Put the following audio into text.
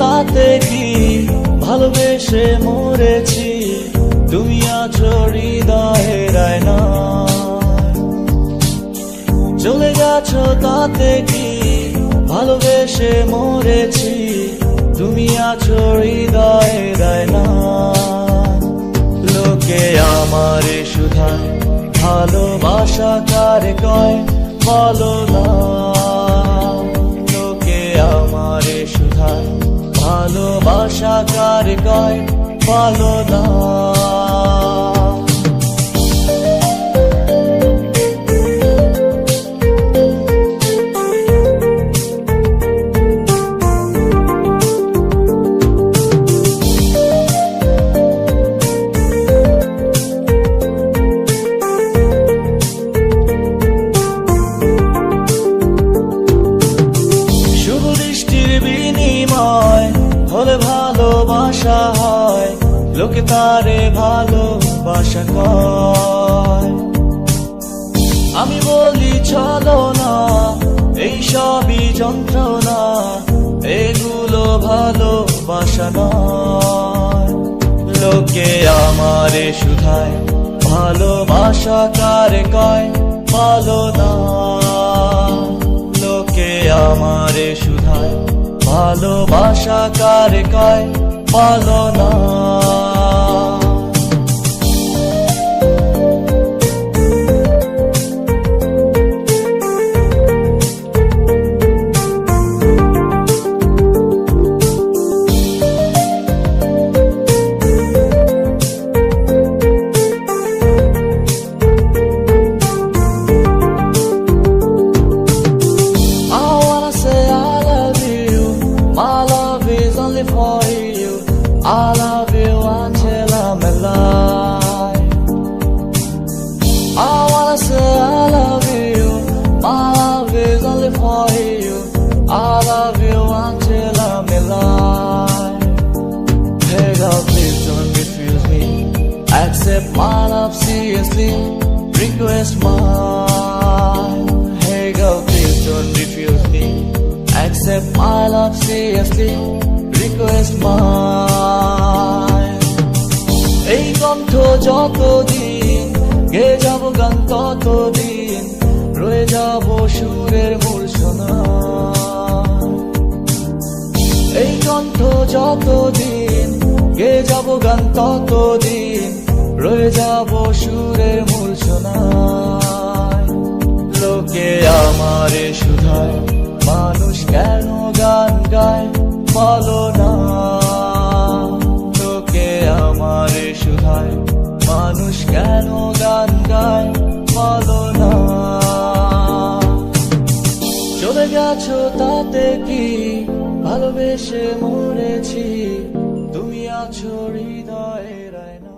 তাতে কি ভালোবেসে মরেছি, তুমি আছো হৃদয়ের আয়নায়। চলে গেছো তাতে কি ভালোবেসে মরেছি, তুমি আছো হৃদয়ের আয়নায়। লোকে আমারে শুধায় ভালোবাসা কারে কয় বলো না, লোকে আমারে শুধায় ভালোবাসা কারে কয় বলো না। হলে ভালোবাসা হয়, লোকে তারে ভালোবাসা কয়। আমি বলি চলো না, এই সবই যন্ত্রণা, এগুলো ভালোবাসা নয়। লোকে আমারে শুধায় ভালোবাসা কারে কয় বলো না, লোকে আমারে শুধায় ভালোবাসা কারে কয় বলো না। For you, I love you until I'm alive. I wanna say I love you, my love is only for you. I love you until I'm alive. Hey girl, please don't refuse me, accept my love seriously, request mine. Hey girl, please don't refuse me, accept my love seriously, request mine. এই কণ্ঠ যতদিন গে যাব গান ততদিন রয়ে যাব সুরের মূর্ছনা। এই কণ্ঠ যতদিন গে যাব গান ততদিন রয়ে যাব সুরের মূর্ছনা। লোকে আমারে শুধায় মানুষ কেন গান গায় বলো না, লোকে আমারে শুধায় মানুষ কেন গান গায় বলো না। চলে গেছো তাতে কি ভালোবেসে মরেছি, তুমি আছো হৃদয়ের আয়না।